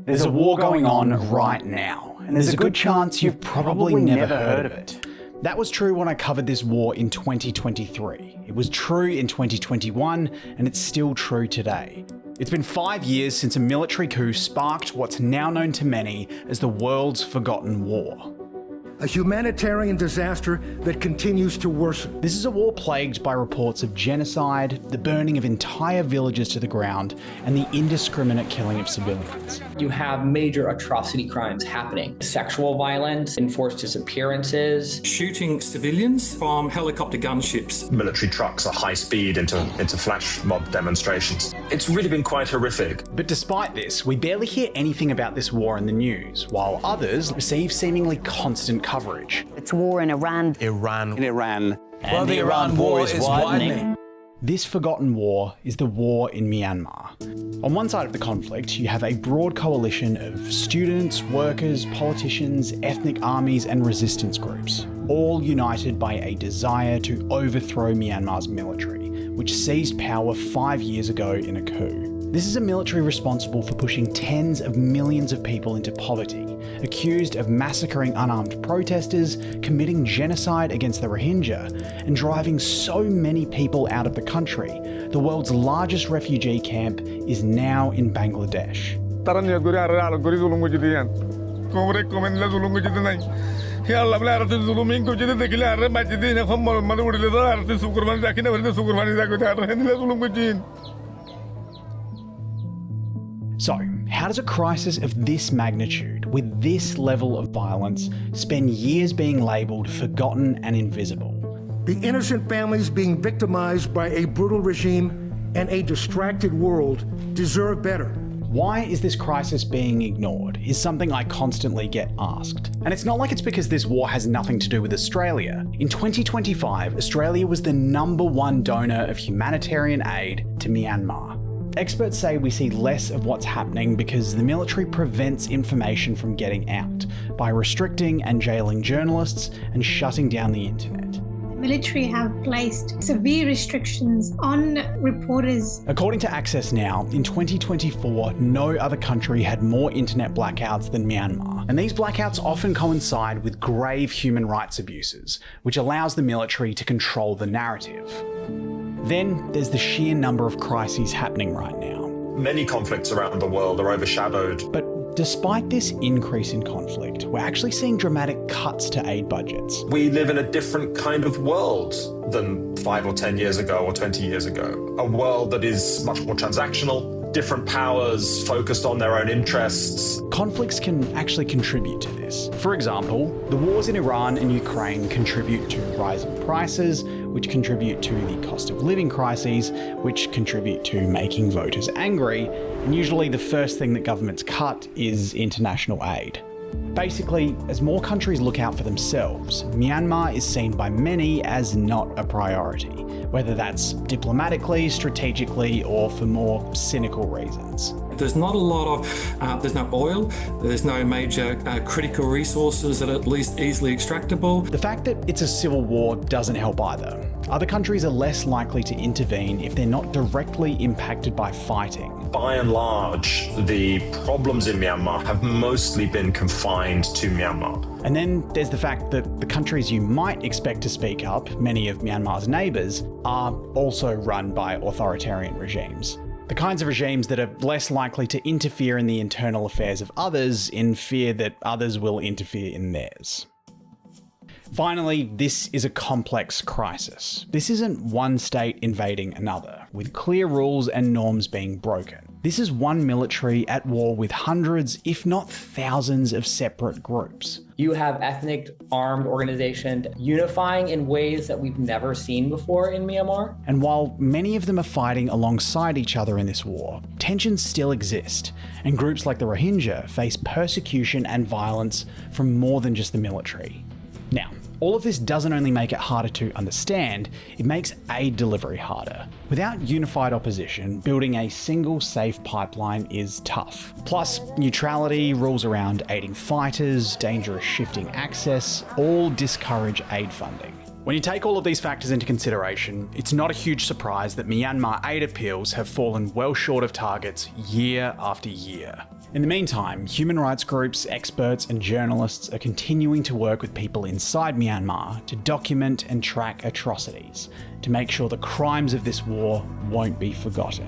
There's a war going on right now, and there's a good chance you've probably never heard of it. That was true when I covered this war in 2023. It was true in 2021, and it's still true today. It's been 5 years since a military coup sparked what's now known to many as the world's forgotten war. A humanitarian disaster that continues to worsen. This is a war plagued by reports of genocide, the burning of entire villages to the ground, and the indiscriminate killing of civilians. You have major atrocity crimes happening. Sexual violence, enforced disappearances. Shooting civilians from helicopter gunships. Military trucks at high speed into flash mob demonstrations. It's really been quite horrific. But despite this, we barely hear anything about this war in the news, while others receive seemingly constant coverage. It's war in Iran. Well, the Iran war is widening. This forgotten war is the war in Myanmar. On one side of the conflict, you have a broad coalition of students, workers, politicians, ethnic armies, and resistance groups, all united by a desire to overthrow Myanmar's military, which seized power 5 years ago in a coup. This is a military responsible for pushing tens of millions of people into poverty, accused of massacring unarmed protesters, committing genocide against the Rohingya, and driving so many people out of the country. The world's largest refugee camp is now in Bangladesh. So, how does a crisis of this magnitude, with this level of violence, spend years being labelled forgotten and invisible? The innocent families being victimized by a brutal regime and a distracted world deserve better. Why is this crisis being ignored is something I constantly get asked. And it's not like it's because this war has nothing to do with Australia. In 2025, Australia was the #1 donor of humanitarian aid to Myanmar. Experts say we see less of what's happening because the military prevents information from getting out by restricting and jailing journalists and shutting down the internet. Military have placed severe restrictions on reporters. According to Access Now, in 2024, no other country had more internet blackouts than Myanmar. And these blackouts often coincide with grave human rights abuses, which allows the military to control the narrative. Then there's the sheer number of crises happening right now. Many conflicts around the world are overshadowed. But despite this increase in conflict, we're actually seeing dramatic cuts to aid budgets. We live in a different kind of world than 5 or 10 years ago or 20 years ago. A world that is much more transactional, different powers focused on their own interests. Conflicts can actually contribute to this. For example, the wars in Iran and Ukraine contribute to rising prices, which contribute to the cost of living crises, which contribute to making voters angry, and usually the first thing that governments cut is international aid. Basically, as more countries look out for themselves, Myanmar is seen by many as not a priority, whether that's diplomatically, strategically, or for more cynical reasons. There's not a lot of, there's no oil, there's no major critical resources that are at least easily extractable. The fact that it's a civil war doesn't help either. Other countries are less likely to intervene if they're not directly impacted by fighting. By and large, the problems in Myanmar have mostly been confined to Myanmar. And then there's the fact that the countries you might expect to speak up, many of Myanmar's neighbours, are also run by authoritarian regimes. The kinds of regimes that are less likely to interfere in the internal affairs of others in fear that others will interfere in theirs. Finally, this is a complex crisis. This isn't one state invading another, with clear rules and norms being broken. This is one military at war with hundreds, if not thousands, of separate groups. You have ethnic armed organizations unifying in ways that we've never seen before in Myanmar. And while many of them are fighting alongside each other in this war, tensions still exist, and groups like the Rohingya face persecution and violence from more than just the military. Now, all of this doesn't only make it harder to understand, it makes aid delivery harder. Without unified opposition, building a single safe pipeline is tough. Plus, neutrality, rules around aiding fighters, dangerous shifting access, all discourage aid funding. When you take all of these factors into consideration, it's not a huge surprise that Myanmar aid appeals have fallen well short of targets year after year. In the meantime, human rights groups, experts and journalists are continuing to work with people inside Myanmar to document and track atrocities, to make sure the crimes of this war won't be forgotten.